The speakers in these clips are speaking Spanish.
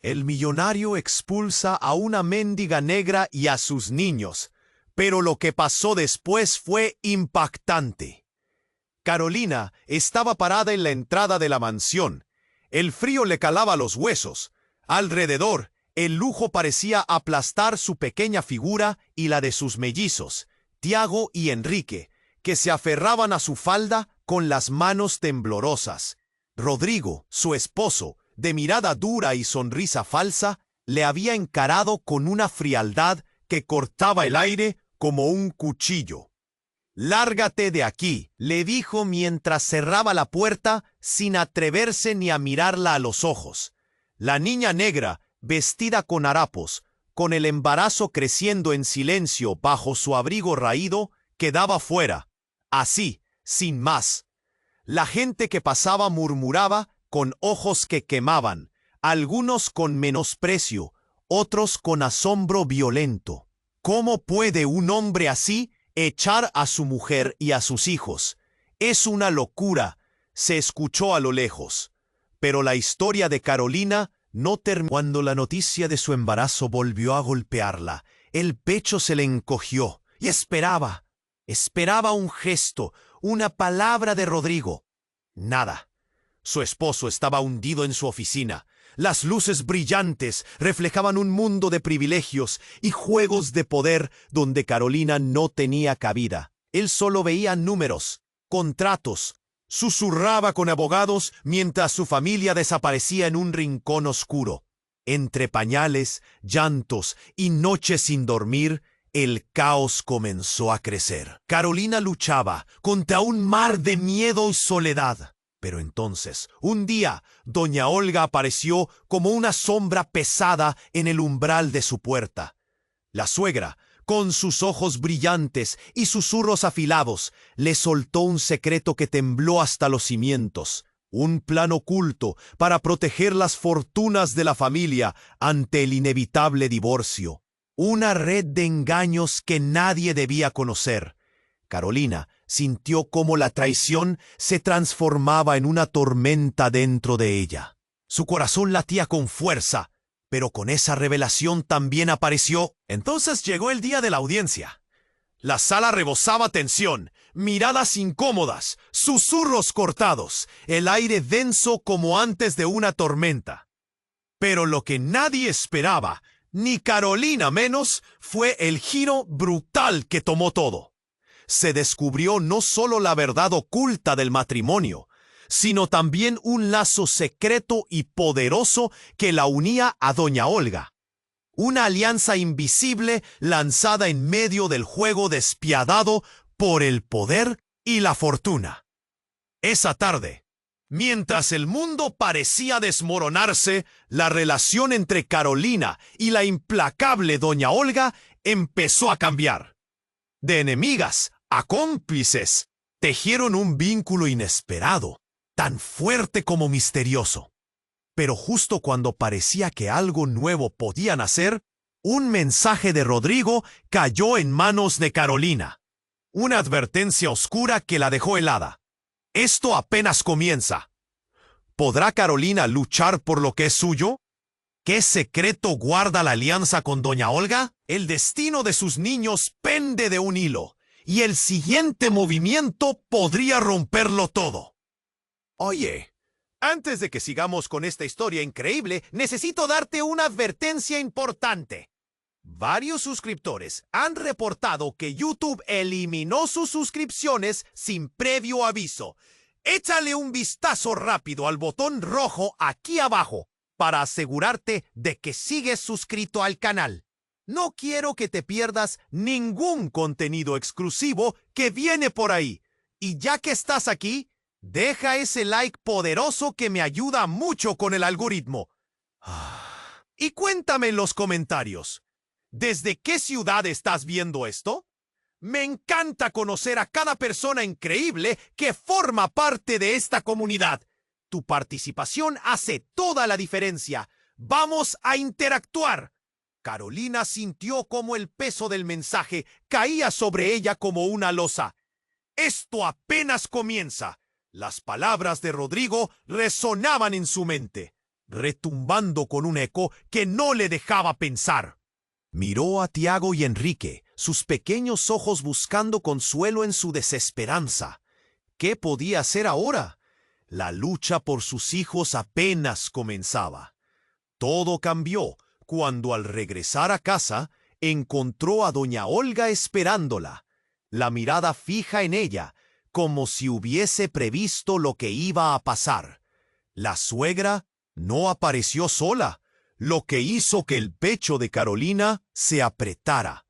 El millonario expulsa a una mendiga negra y a sus niños, pero lo que pasó después fue impactante. Carolina estaba parada en la entrada de la mansión. El frío le calaba los huesos. Alrededor, el lujo parecía aplastar su pequeña figura y la de sus mellizos, Tiago y Enrique, que se aferraban a su falda con las manos temblorosas. Rodrigo, su esposo, de mirada dura y sonrisa falsa, le había encarado con una frialdad que cortaba el aire como un cuchillo. «Lárgate de aquí», le dijo mientras cerraba la puerta sin atreverse ni a mirarla a los ojos. La niña negra, vestida con harapos, con el embarazo creciendo en silencio bajo su abrigo raído, quedaba fuera, así, sin más. La gente que pasaba murmuraba con ojos que quemaban, algunos con menosprecio, otros con asombro violento. ¿Cómo puede un hombre así echar a su mujer y a sus hijos? Es una locura, se escuchó a lo lejos. Pero la historia de Carolina no terminó. Cuando la noticia de su embarazo volvió a golpearla, el pecho se le encogió y esperaba un gesto, una palabra de Rodrigo. Nada. Su esposo estaba hundido en su oficina. Las luces brillantes reflejaban un mundo de privilegios y juegos de poder donde Carolina no tenía cabida. Él solo veía números, contratos, susurraba con abogados mientras su familia desaparecía en un rincón oscuro. Entre pañales, llantos y noches sin dormir, el caos comenzó a crecer. Carolina luchaba contra un mar de miedo y soledad. Pero entonces, un día, doña Olga apareció como una sombra pesada en el umbral de su puerta. La suegra, con sus ojos brillantes y susurros afilados, le soltó un secreto que tembló hasta los cimientos, un plan oculto para proteger las fortunas de la familia ante el inevitable divorcio, una red de engaños que nadie debía conocer. Carolina sintió cómo la traición se transformaba en una tormenta dentro de ella. Su corazón latía con fuerza, pero con esa revelación también apareció. Entonces llegó el día de la audiencia. La sala rebosaba tensión, miradas incómodas, susurros cortados, el aire denso como antes de una tormenta. Pero lo que nadie esperaba, ni Carolina menos, fue el giro brutal que tomó todo. Se descubrió no solo la verdad oculta del matrimonio, sino también un lazo secreto y poderoso que la unía a doña Olga. Una alianza invisible lanzada en medio del juego despiadado por el poder y la fortuna. Esa tarde, mientras el mundo parecía desmoronarse, la relación entre Carolina y la implacable doña Olga empezó a cambiar. De enemigas a cómplices, tejieron un vínculo inesperado, tan fuerte como misterioso. Pero justo cuando parecía que algo nuevo podía nacer, un mensaje de Rodrigo cayó en manos de Carolina. Una advertencia oscura que la dejó helada. Esto apenas comienza. ¿Podrá Carolina luchar por lo que es suyo? ¿Qué secreto guarda la alianza con doña Olga? El destino de sus niños pende de un hilo, y el siguiente movimiento podría romperlo todo. Oye, antes de que sigamos con esta historia increíble, necesito darte una advertencia importante. Varios suscriptores han reportado que YouTube eliminó sus suscripciones sin previo aviso. Échale un vistazo rápido al botón rojo aquí abajo para asegurarte de que sigues suscrito al canal. No quiero que te pierdas ningún contenido exclusivo que viene por ahí. Y ya que estás aquí, deja ese like poderoso que me ayuda mucho con el algoritmo. Y cuéntame en los comentarios, ¿desde qué ciudad estás viendo esto? Me encanta conocer a cada persona increíble que forma parte de esta comunidad. Tu participación hace toda la diferencia. ¡Vamos a interactuar! Carolina sintió cómo el peso del mensaje caía sobre ella como una losa. Esto apenas comienza. Las palabras de Rodrigo resonaban en su mente. retumbando con un eco que no le dejaba pensar. Miró a Tiago y Enrique, sus pequeños ojos buscando consuelo en su desesperanza. ¿Qué podía hacer ahora? La lucha por sus hijos apenas comenzaba. Todo cambió cuando al regresar a casa encontró a doña Olga esperándola, la mirada fija en ella, como si hubiese previsto lo que iba a pasar. La suegra no apareció sola, lo que hizo que el pecho de Carolina se apretara.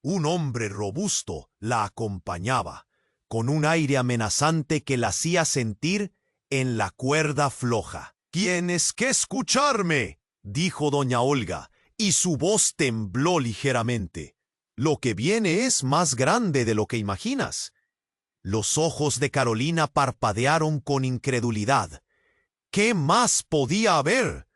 Un hombre robusto la acompañaba, con un aire amenazante que la hacía sentir en la cuerda floja. «Tienes que escucharme», dijo doña Olga, y su voz tembló ligeramente. «Lo que viene es más grande de lo que imaginas». Los ojos de Carolina parpadearon con incredulidad. ¿Qué más podía haber?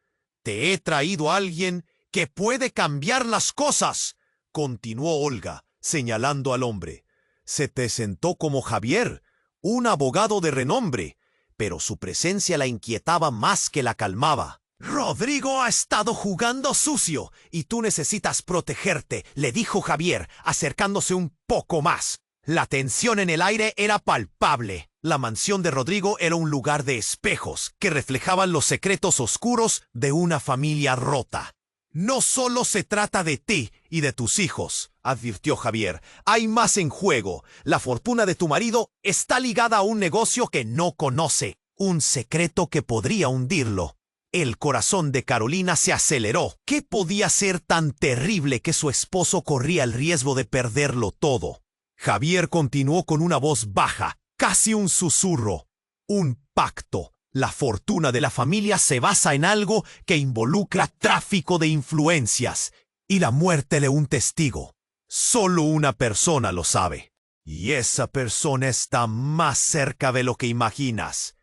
«Te he traído a alguien que puede cambiar las cosas», continuó Olga, señalando al hombre. «Se te sentó como Javier, un abogado de renombre, pero su presencia la inquietaba más que la calmaba. «Rodrigo ha estado jugando sucio y tú necesitas protegerte», le dijo Javier, acercándose un poco más. La tensión en el aire era palpable. La mansión de Rodrigo era un lugar de espejos que reflejaban los secretos oscuros de una familia rota. «No solo se trata de ti y de tus hijos», advirtió Javier. «Hay más en juego. La fortuna de tu marido está ligada a un negocio que no conoce, un secreto que podría hundirlo». El corazón de Carolina se aceleró. ¿Qué podía ser tan terrible que su esposo corría el riesgo de perderlo todo? Javier continuó con una voz baja, casi un susurro. «Un pacto. La fortuna de la familia se basa en algo que involucra tráfico de influencias y la muerte de un testigo. Solo una persona lo sabe. Y esa persona está más cerca de lo que imaginas».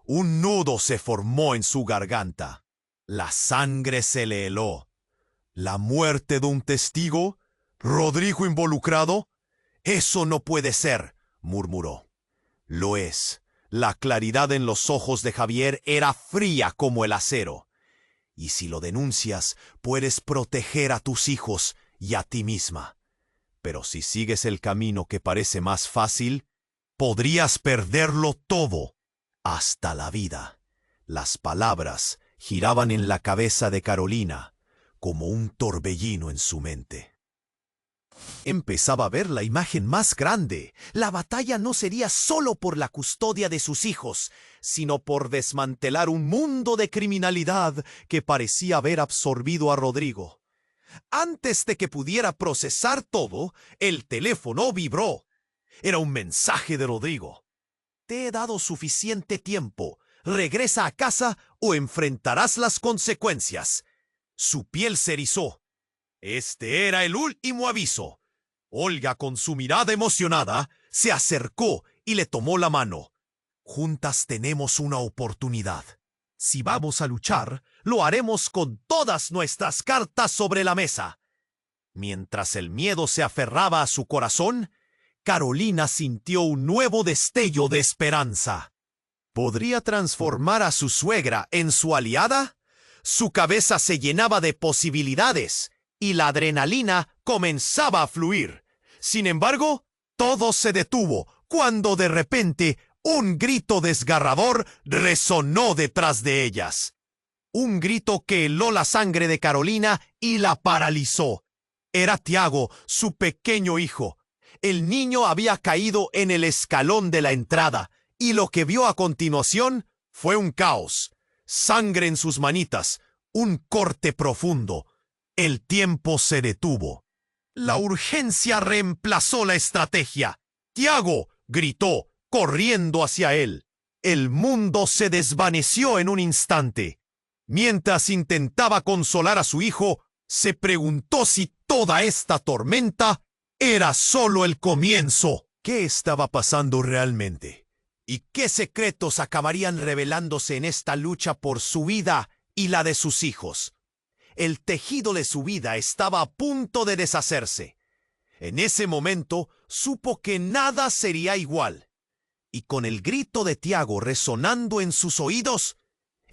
Un nudo se formó en su garganta. La sangre se le heló. ¿La muerte de un testigo? ¿Rodrigo involucrado? «Eso no puede ser», murmuró. «Lo es». La claridad en los ojos de Javier era fría como el acero. «Y si lo denuncias, puedes proteger a tus hijos y a ti misma. Pero si sigues el camino que parece más fácil, podrías perderlo todo, hasta la vida». Las palabras giraban en la cabeza de Carolina como un torbellino en su mente. Empezaba a ver la imagen más grande. La batalla no sería solo por la custodia de sus hijos, sino por desmantelar un mundo de criminalidad que parecía haber absorbido a Rodrigo. Antes de que pudiera procesar todo, el teléfono vibró. Era un mensaje de Rodrigo. «Te he dado suficiente tiempo. Regresa a casa o enfrentarás las consecuencias». Su piel se erizó. Este era el último aviso. Olga, con su mirada emocionada, se acercó y le tomó la mano. «Juntas tenemos una oportunidad. Si vamos a luchar, lo haremos con todas nuestras cartas sobre la mesa». Mientras el miedo se aferraba a su corazón, Carolina sintió un nuevo destello de esperanza. ¿Podría transformar a su suegra en su aliada? Su cabeza se llenaba de posibilidades y la adrenalina comenzaba a fluir. Sin embargo, todo se detuvo cuando de repente un grito desgarrador resonó detrás de ellas. Un grito que heló la sangre de Carolina y la paralizó. Era Tiago, su pequeño hijo. El niño había caído en el escalón de la entrada y lo que vio a continuación fue un caos. Sangre en sus manitas, un corte profundo. El tiempo se detuvo. La urgencia reemplazó la estrategia. «Tiago», gritó, corriendo hacia él. El mundo se desvaneció en un instante. Mientras intentaba consolar a su hijo, se preguntó si toda esta tormenta era solo el comienzo. ¿Qué estaba pasando realmente? ¿Y qué secretos acabarían revelándose en esta lucha por su vida y la de sus hijos? El tejido de su vida estaba a punto de deshacerse. En ese momento supo que nada sería igual. Y con el grito de Tiago resonando en sus oídos,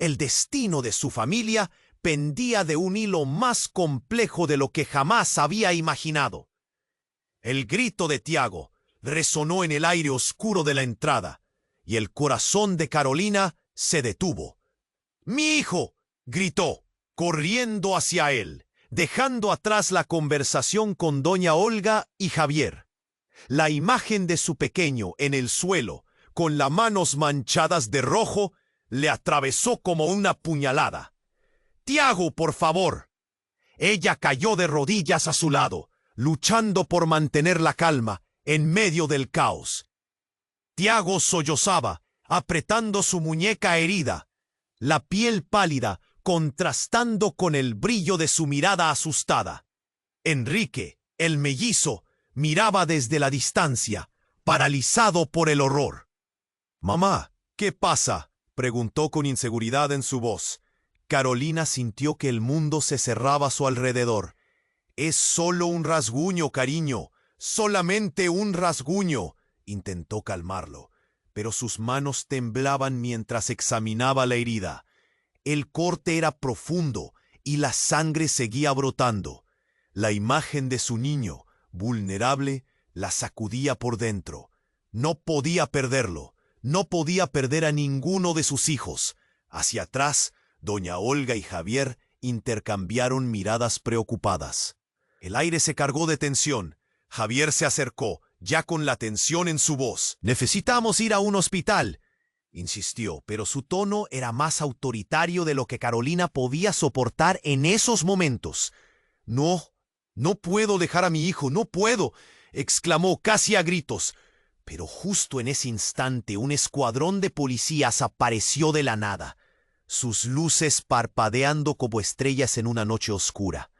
El destino de su familia pendía de un hilo más complejo de lo que jamás había imaginado. El grito de Tiago resonó en el aire oscuro de la entrada, y el corazón de Carolina se detuvo. ¡Mi hijo!, gritó, corriendo hacia él, dejando atrás la conversación con doña Olga y Javier. La imagen de su pequeño en el suelo, con las manos manchadas de rojo, le atravesó como una puñalada. «Tiago, por favor». Ella cayó de rodillas a su lado, luchando por mantener la calma en medio del caos. Tiago sollozaba, apretando su muñeca herida, la piel pálida contrastando con el brillo de su mirada asustada. Enrique, el mellizo, miraba desde la distancia, paralizado por el horror. «Mamá, ¿qué pasa?», preguntó con inseguridad en su voz. Carolina sintió que el mundo se cerraba a su alrededor. «Es solo un rasguño, cariño, solamente un rasguño», intentó calmarlo, pero sus manos temblaban mientras examinaba la herida. El corte era profundo y la sangre seguía brotando. La imagen de su niño, vulnerable, la sacudía por dentro. No podía perderlo. No podía perder a ninguno de sus hijos. Hacia atrás, doña Olga y Javier intercambiaron miradas preocupadas. El aire se cargó de tensión. Javier se acercó, ya con la tensión en su voz. «Necesitamos ir a un hospital», insistió, pero su tono era más autoritario de lo que Carolina podía soportar en esos momentos. «No, no puedo dejar a mi hijo, no puedo», exclamó casi a gritos. Pero justo en ese instante un escuadrón de policías apareció de la nada, sus luces parpadeando como estrellas en una noche oscura.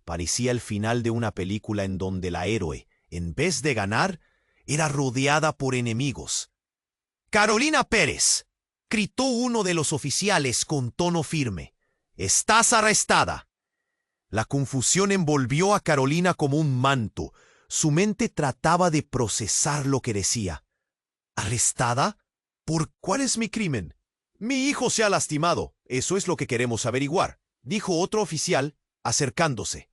Parecía el final de una película en donde la héroe, en vez de ganar, era rodeada por enemigos. «Carolina Pérez», gritó uno de los oficiales con tono firme, «estás arrestada». La confusión envolvió a Carolina como un manto. Su mente trataba de procesar lo que decía. «¿Arrestada? ¿Por cuál es mi crimen?» «Mi hijo se ha lastimado. Eso es lo que queremos averiguar», dijo otro oficial, acercándose.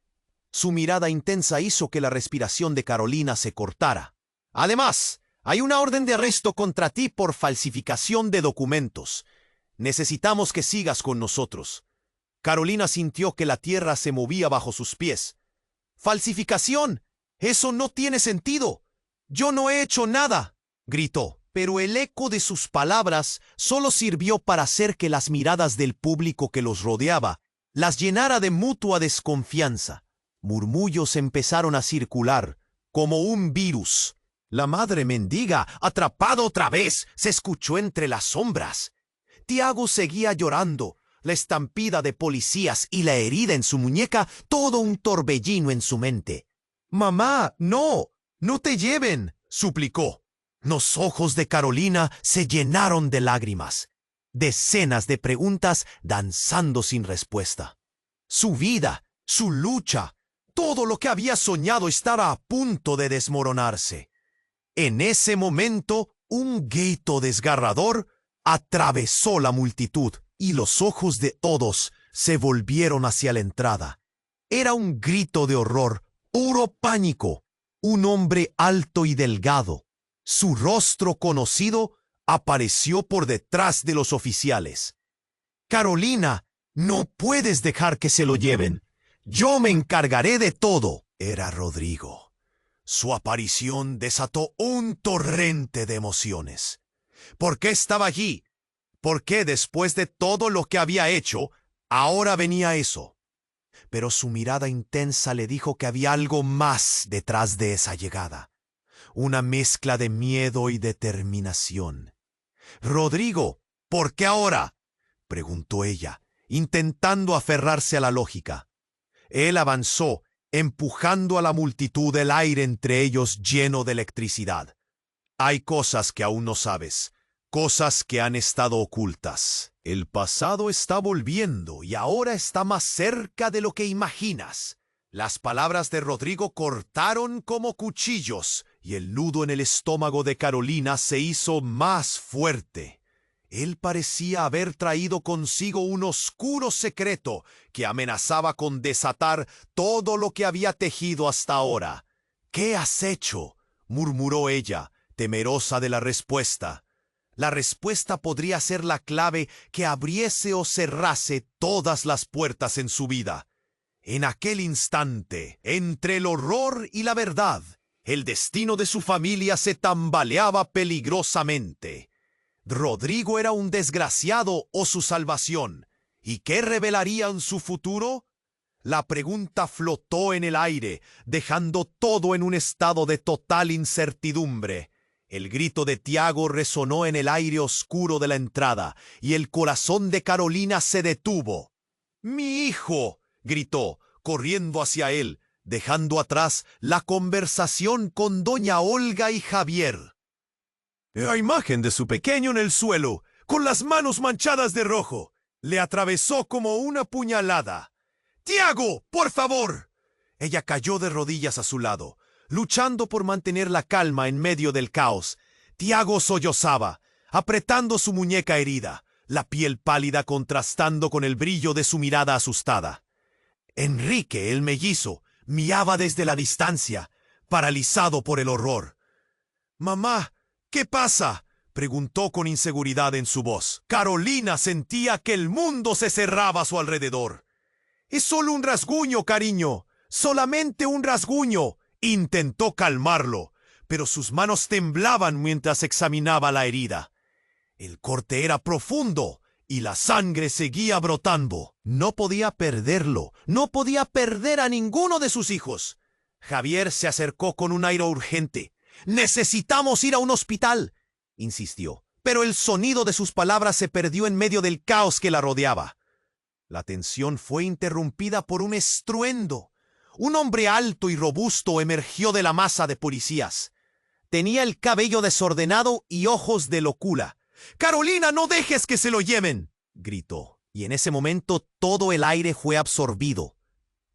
Su mirada intensa hizo que la respiración de Carolina se cortara. «Además, hay una orden de arresto contra ti por falsificación de documentos. Necesitamos que sigas con nosotros». Carolina sintió que la tierra se movía bajo sus pies. «¡Falsificación! ¡Eso no tiene sentido! ¡Yo no he hecho nada!», gritó. Pero el eco de sus palabras solo sirvió para hacer que las miradas del público que los rodeaba las llenara de mutua desconfianza. Murmullos empezaron a circular, como un virus. «La madre mendiga, atrapado otra vez», se escuchó entre las sombras. Tiago seguía llorando. La estampida de policías y la herida en su muñeca, todo un torbellino en su mente. «Mamá, no, no te lleven», suplicó. Los ojos de Carolina se llenaron de lágrimas. Decenas de preguntas danzando sin respuesta. Su vida, su lucha, todo lo que había soñado estaba a punto de desmoronarse. En ese momento, un grito desgarrador atravesó la multitud y los ojos de todos se volvieron hacia la entrada. Era un grito de horror, puro pánico. Un hombre alto y delgado, su rostro conocido, apareció por detrás de los oficiales. «Carolina, no puedes dejar que se lo lleven. Yo me encargaré de todo». Era Rodrigo. Su aparición desató un torrente de emociones. ¿Por qué estaba allí? ¿Por qué, después de todo lo que había hecho, ahora venía eso? Pero su mirada intensa le dijo que había algo más detrás de esa llegada. Una mezcla de miedo y determinación. «Rodrigo, ¿por qué ahora?», preguntó ella, intentando aferrarse a la lógica. Él avanzó, empujando a la multitud, el aire entre ellos lleno de electricidad. «Hay cosas que aún no sabes, cosas que han estado ocultas. El pasado está volviendo y ahora está más cerca de lo que imaginas». Las palabras de Rodrigo cortaron como cuchillos y el nudo en el estómago de Carolina se hizo más fuerte. Él parecía haber traído consigo un oscuro secreto que amenazaba con desatar todo lo que había tejido hasta ahora. «¿Qué has hecho?», murmuró ella, temerosa de la respuesta. La respuesta podría ser la clave que abriese o cerrase todas las puertas en su vida. En aquel instante, entre el horror y la verdad, el destino de su familia se tambaleaba peligrosamente. ¿Rodrigo era un desgraciado o su salvación? ¿Y qué revelarían su futuro? La pregunta flotó en el aire, dejando todo en un estado de total incertidumbre. El grito de Tiago resonó en el aire oscuro de la entrada, y el corazón de Carolina se detuvo. «¡Mi hijo!», gritó, corriendo hacia él, dejando atrás la conversación con doña Olga y Javier. La imagen de su pequeño en el suelo, con las manos manchadas de rojo, le atravesó como una puñalada. «¡Tiago, por favor!». Ella cayó de rodillas a su lado, luchando por mantener la calma en medio del caos. Tiago sollozaba, apretando su muñeca herida, la piel pálida contrastando con el brillo de su mirada asustada. Enrique, el mellizo, miaba desde la distancia, paralizado por el horror. «Mamá, ¿qué pasa?», preguntó con inseguridad en su voz. Carolina sentía que el mundo se cerraba a su alrededor. «Es solo un rasguño, cariño, solamente un rasguño», intentó calmarlo, pero sus manos temblaban mientras examinaba la herida. El corte era profundo y la sangre seguía brotando. No podía perderlo, no podía perder a ninguno de sus hijos. Javier se acercó con un aire urgente. «Necesitamos ir a un hospital», insistió, pero el sonido de sus palabras se perdió en medio del caos que la rodeaba. La tensión fue interrumpida por un estruendo. Un hombre alto y robusto emergió de la masa de policías. Tenía el cabello desordenado y ojos de locura. «¡Carolina, no dejes que se lo lleven!», gritó, y en ese momento todo el aire fue absorbido.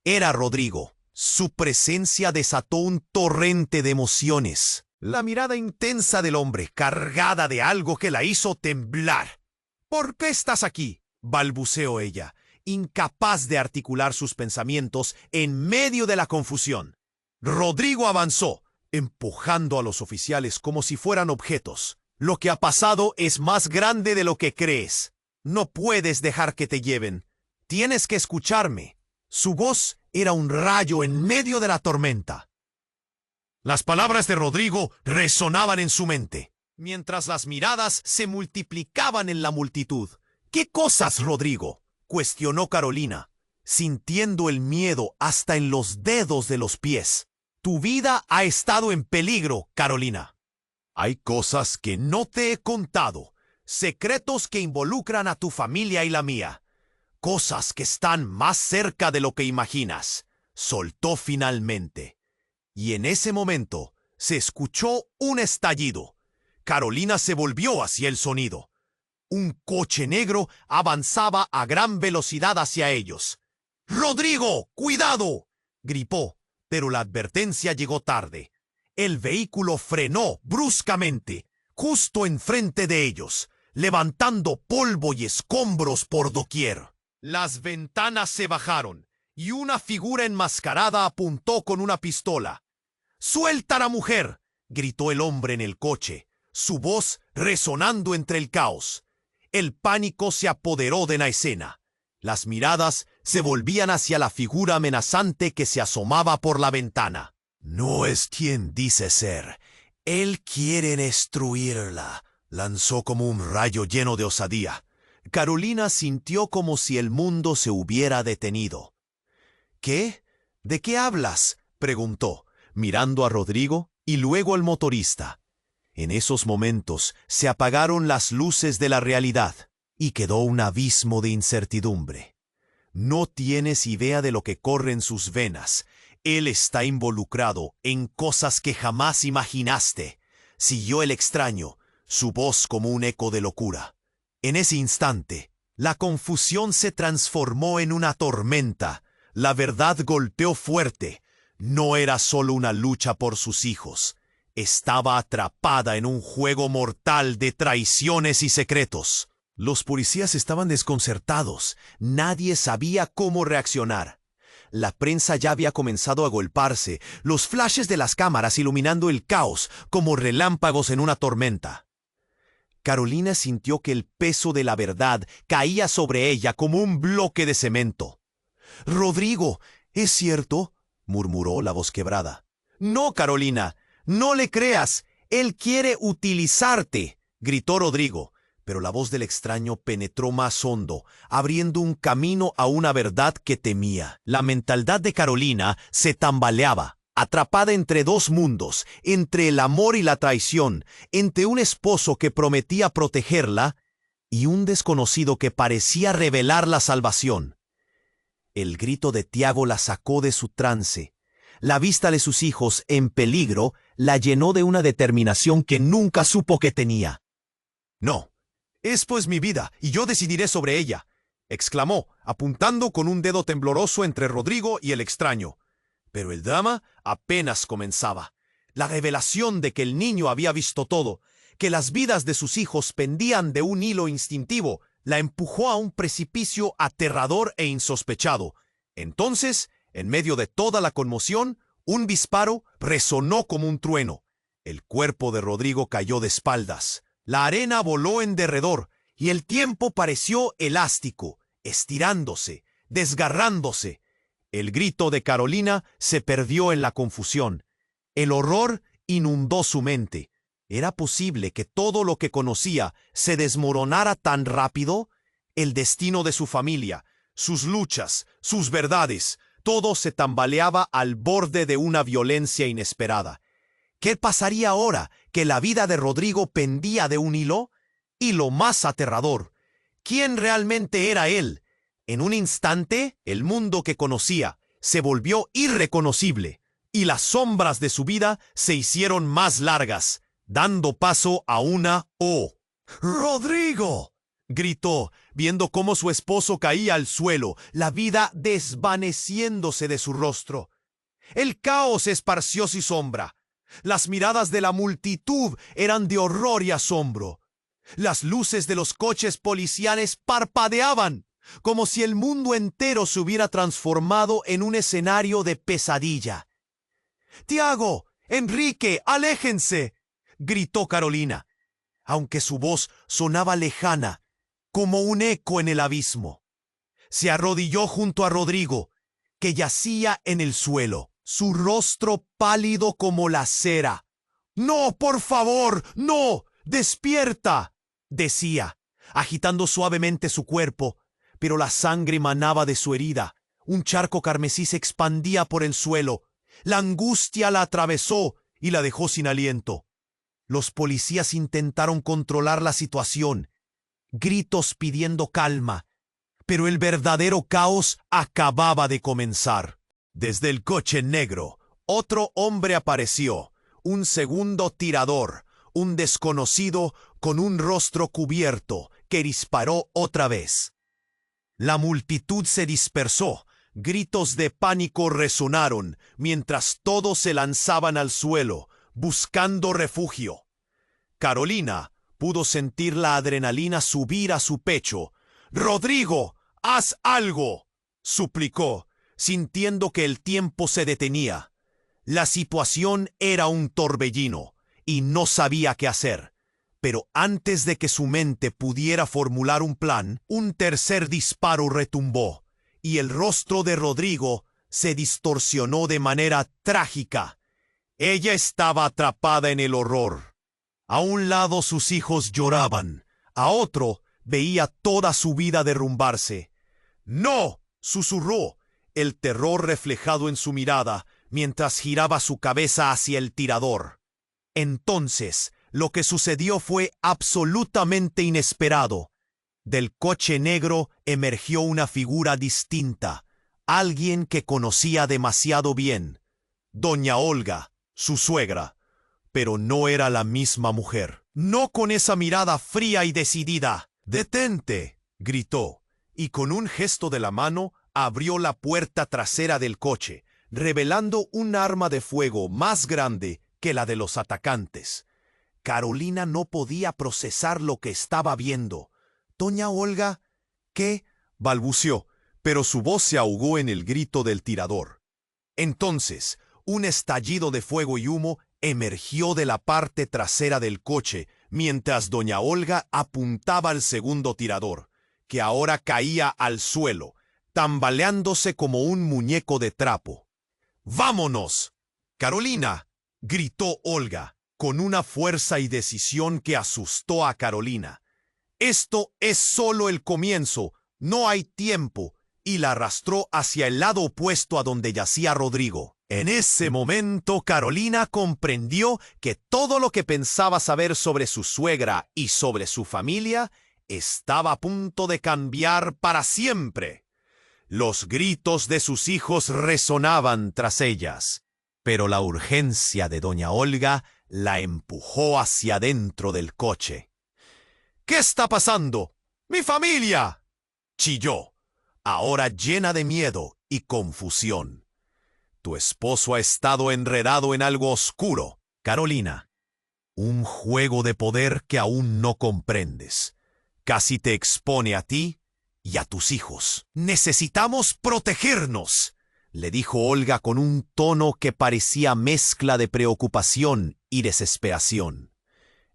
Era Rodrigo. Su presencia desató un torrente de emociones. La mirada intensa del hombre, cargada de algo que la hizo temblar. «¿Por qué estás aquí?», balbuceó ella, incapaz de articular sus pensamientos en medio de la confusión. Rodrigo avanzó, empujando a los oficiales como si fueran objetos. «Lo que ha pasado es más grande de lo que crees. No puedes dejar que te lleven. Tienes que escucharme». Su voz era un rayo en medio de la tormenta. Las palabras de Rodrigo resonaban en su mente, mientras las miradas se multiplicaban en la multitud. «¿Qué cosas, Rodrigo?», cuestionó Carolina, sintiendo el miedo hasta en los dedos de los pies. «Tu vida ha estado en peligro, Carolina. Hay cosas que no te he contado, secretos que involucran a tu familia y la mía. Cosas que están más cerca de lo que imaginas», soltó finalmente. Y en ese momento se escuchó un estallido. Carolina se volvió hacia el sonido. Un coche negro avanzaba a gran velocidad hacia ellos. «¡Rodrigo, cuidado!», gritó, pero la advertencia llegó tarde. El vehículo frenó bruscamente, justo enfrente de ellos, levantando polvo y escombros por doquier. Las ventanas se bajaron y una figura enmascarada apuntó con una pistola. «¡Suelta a la mujer!», gritó el hombre en el coche, su voz resonando entre el caos. El pánico se apoderó de la escena. Las miradas se volvían hacia la figura amenazante que se asomaba por la ventana. «No es quien dice ser. Él quiere destruirla», lanzó como un rayo lleno de osadía. Carolina sintió como si el mundo se hubiera detenido. «¿Qué? ¿De qué hablas?», preguntó, mirando a Rodrigo y luego al motorista. En esos momentos se apagaron las luces de la realidad y quedó un abismo de incertidumbre. No tienes idea de lo que corre en sus venas. Él está involucrado en cosas que jamás imaginaste. Siguió el extraño, su voz como un eco de locura. En ese instante, la confusión se transformó en una tormenta. La verdad golpeó fuerte. No era solo una lucha por sus hijos. Estaba atrapada en un juego mortal de traiciones y secretos. Los policías estaban desconcertados. Nadie sabía cómo reaccionar. La prensa ya había comenzado a agolparse, los flashes de las cámaras iluminando el caos como relámpagos en una tormenta. Carolina sintió que el peso de la verdad caía sobre ella como un bloque de cemento. «Rodrigo, ¿es cierto?», murmuró la voz quebrada. «No, Carolina, no le creas. Él quiere utilizarte», gritó Rodrigo. Pero la voz del extraño penetró más hondo, abriendo un camino a una verdad que temía. La mentalidad de Carolina se tambaleaba, atrapada entre dos mundos, entre el amor y la traición, entre un esposo que prometía protegerla y un desconocido que parecía revelar la salvación. El grito de Tiago la sacó de su trance. La vista de sus hijos en peligro la llenó de una determinación que nunca supo que tenía. «No. Es pues mi vida, y yo decidiré sobre ella», exclamó, apuntando con un dedo tembloroso entre Rodrigo y el extraño. Pero el drama apenas comenzaba. La revelación de que el niño había visto todo, que las vidas de sus hijos pendían de un hilo instintivo, la empujó a un precipicio aterrador e insospechado. Entonces, en medio de toda la conmoción, un disparo resonó como un trueno. El cuerpo de Rodrigo cayó de espaldas. La arena voló en derredor y el tiempo pareció elástico, estirándose, desgarrándose. El grito de Carolina se perdió en la confusión. El horror inundó su mente. ¿Era posible que todo lo que conocía se desmoronara tan rápido? El destino de su familia, sus luchas, sus verdades, todo se tambaleaba al borde de una violencia inesperada. ¿Qué pasaría ahora que la vida de Rodrigo pendía de un hilo? Y lo más aterrador, ¿quién realmente era él? En un instante, el mundo que conocía se volvió irreconocible y las sombras de su vida se hicieron más largas, dando paso a una O. «¡Rodrigo!», gritó, viendo cómo su esposo caía al suelo, la vida desvaneciéndose de su rostro. El caos esparció su sombra. Las miradas de la multitud eran de horror y asombro. Las luces de los coches policiales parpadeaban, como si el mundo entero se hubiera transformado en un escenario de pesadilla. «Tiago, Enrique, aléjense», gritó Carolina, aunque su voz sonaba lejana, como un eco en el abismo. Se arrodilló junto a Rodrigo, que yacía en el suelo, su rostro pálido como la cera. «No, por favor, no, despierta», decía, agitando suavemente su cuerpo, pero la sangre manaba de su herida. Un charco carmesí se expandía por el suelo. La angustia la atravesó y la dejó sin aliento. Los policías intentaron controlar la situación, gritos pidiendo calma, pero el verdadero caos acababa de comenzar. Desde el coche negro, otro hombre apareció, un segundo tirador, un desconocido con un rostro cubierto que disparó otra vez. La multitud se dispersó, gritos de pánico resonaron mientras todos se lanzaban al suelo, buscando refugio. Carolina pudo sentir la adrenalina subir a su pecho. «Rodrigo, haz algo», suplicó, sintiendo que el tiempo se detenía. La situación era un torbellino y no sabía qué hacer. Pero antes de que su mente pudiera formular un plan, un tercer disparo retumbó y el rostro de Rodrigo se distorsionó de manera trágica. Ella estaba atrapada en el horror. A un lado sus hijos lloraban, a otro veía toda su vida derrumbarse. «¡No!», susurró, el terror reflejado en su mirada, mientras giraba su cabeza hacia el tirador. Entonces, lo que sucedió fue absolutamente inesperado. Del coche negro emergió una figura distinta, alguien que conocía demasiado bien. Doña Olga, su suegra. Pero no era la misma mujer. No con esa mirada fría y decidida. «¡Detente!», gritó, y con un gesto de la mano abrió la puerta trasera del coche, revelando un arma de fuego más grande que la de los atacantes. Carolina no podía procesar lo que estaba viendo. Doña Olga, ¿qué? Balbuceó, pero su voz se ahogó en el grito del tirador. Entonces, un estallido de fuego y humo emergió de la parte trasera del coche, mientras doña Olga apuntaba al segundo tirador, que ahora caía al suelo, tambaleándose como un muñeco de trapo. ¡Vámonos! ¡Carolina!, gritó Olga, con una fuerza y decisión que asustó a Carolina. Esto es solo el comienzo, no hay tiempo, y la arrastró hacia el lado opuesto a donde yacía Rodrigo. En ese momento, Carolina comprendió que todo lo que pensaba saber sobre su suegra y sobre su familia estaba a punto de cambiar para siempre. Los gritos de sus hijos resonaban tras ellas, pero la urgencia de doña Olga la empujó hacia dentro del coche. ¿Qué está pasando? ¡Mi familia!, chilló, ahora llena de miedo y confusión. Tu esposo ha estado enredado en algo oscuro, Carolina. Un juego de poder que aún no comprendes. Casi te expone a ti y a tus hijos. Necesitamos protegernos, le dijo Olga con un tono que parecía mezcla de preocupación y desesperación.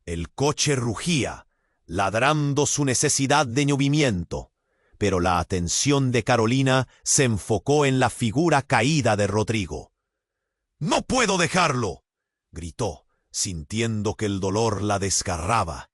El coche rugía, ladrando su necesidad de movimiento, pero la atención de Carolina se enfocó en la figura caída de Rodrigo. «¡No puedo dejarlo!», gritó, sintiendo que el dolor la desgarraba.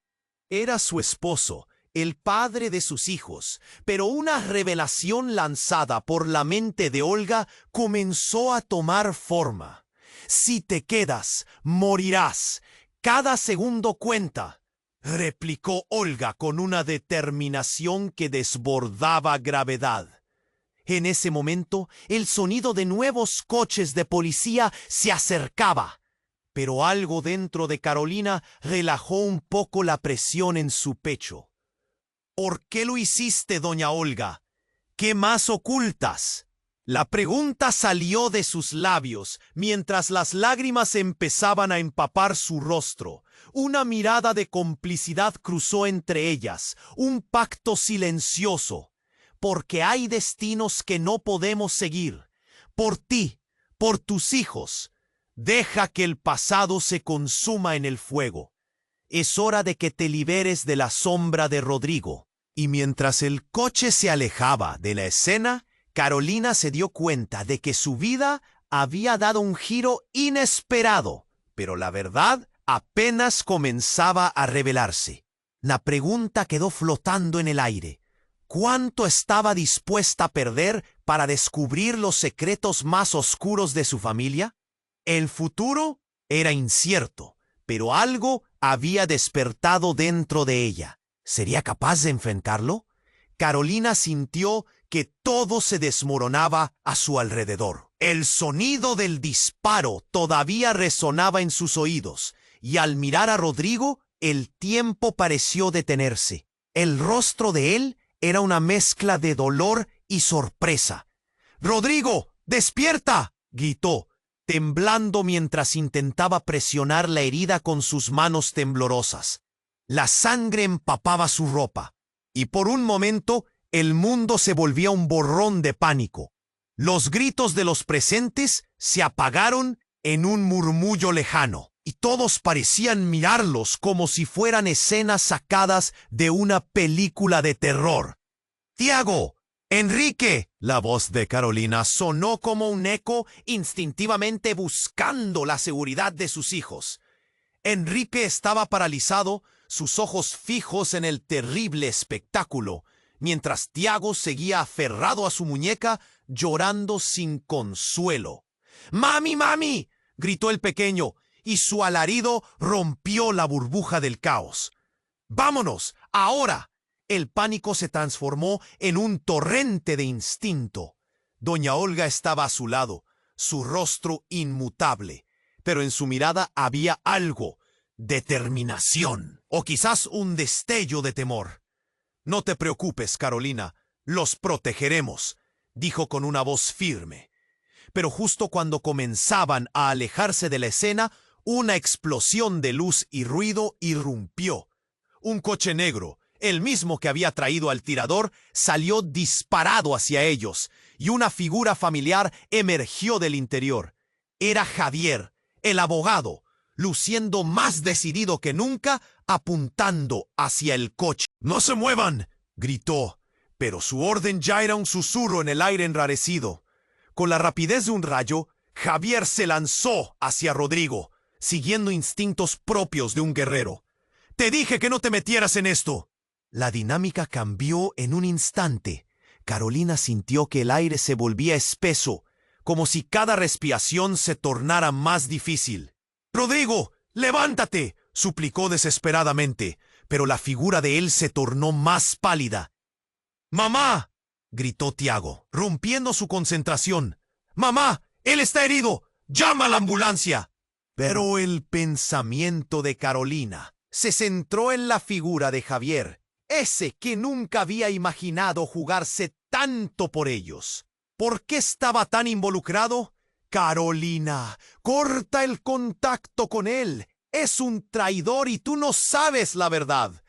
Era su esposo, el padre de sus hijos, pero una revelación lanzada por la mente de Olga comenzó a tomar forma. «Si te quedas, morirás. Cada segundo cuenta», replicó Olga con una determinación que desbordaba gravedad. En ese momento, el sonido de nuevos coches de policía se acercaba, pero algo dentro de Carolina relajó un poco la presión en su pecho. «¿Por qué lo hiciste, doña Olga? ¿Qué más ocultas?». La pregunta salió de sus labios mientras las lágrimas empezaban a empapar su rostro. Una mirada de complicidad cruzó entre ellas, un pacto silencioso. «Porque hay destinos que no podemos seguir. Por ti, por tus hijos. Deja que el pasado se consuma en el fuego. Es hora de que te liberes de la sombra de Rodrigo». Y mientras el coche se alejaba de la escena, Carolina se dio cuenta de que su vida había dado un giro inesperado, pero la verdad apenas comenzaba a revelarse. La pregunta quedó flotando en el aire. ¿Cuánto estaba dispuesta a perder para descubrir los secretos más oscuros de su familia? El futuro era incierto, pero algo había despertado dentro de ella. ¿Sería capaz de enfrentarlo? Carolina sintió que todo se desmoronaba a su alrededor. El sonido del disparo todavía resonaba en sus oídos, y al mirar a Rodrigo, el tiempo pareció detenerse. El rostro de él era una mezcla de dolor y sorpresa. «¡Rodrigo, despierta!», gritó, temblando mientras intentaba presionar la herida con sus manos temblorosas. La sangre empapaba su ropa, y por un momento el mundo se volvía un borrón de pánico. Los gritos de los presentes se apagaron en un murmullo lejano, y todos parecían mirarlos como si fueran escenas sacadas de una película de terror. «¡Tiago! ¡Enrique!», la voz de Carolina sonó como un eco, instintivamente buscando la seguridad de sus hijos. Enrique estaba paralizado, sus ojos fijos en el terrible espectáculo, mientras Tiago seguía aferrado a su muñeca, llorando sin consuelo. «¡Mami, mami!», gritó el pequeño, y su alarido rompió la burbuja del caos. «¡Vámonos, ahora!». El pánico se transformó en un torrente de instinto. Doña Olga estaba a su lado, su rostro inmutable, pero en su mirada había algo, determinación, o quizás un destello de temor. «No te preocupes, Carolina, los protegeremos», dijo con una voz firme. Pero justo cuando comenzaban a alejarse de la escena, una explosión de luz y ruido irrumpió. Un coche negro, El mismo que había traído al tirador salió disparado hacia ellos, y una figura familiar emergió del interior. Era Javier, el abogado, luciendo más decidido que nunca, apuntando hacia el coche. ¡No se muevan!, gritó, pero su orden ya era un susurro en el aire enrarecido. Con la rapidez de un rayo, Javier se lanzó hacia Rodrigo, siguiendo instintos propios de un guerrero. «Te dije que no te metieras en esto». La dinámica cambió en un instante. Carolina sintió que el aire se volvía espeso, como si cada respiración se tornara más difícil. «Rodrigo, levántate», suplicó desesperadamente, pero la figura de él se tornó más pálida. «¡Mamá!», gritó Tiago, rompiendo su concentración. «¡Mamá! ¡Él está herido! ¡Llama a la ambulancia!». Pero el pensamiento de Carolina se centró en la figura de Javier, ese que nunca había imaginado jugarse tanto por ellos. ¿Por qué estaba tan involucrado? «Carolina, corta el contacto con él. Es un traidor y tú no sabes la verdad».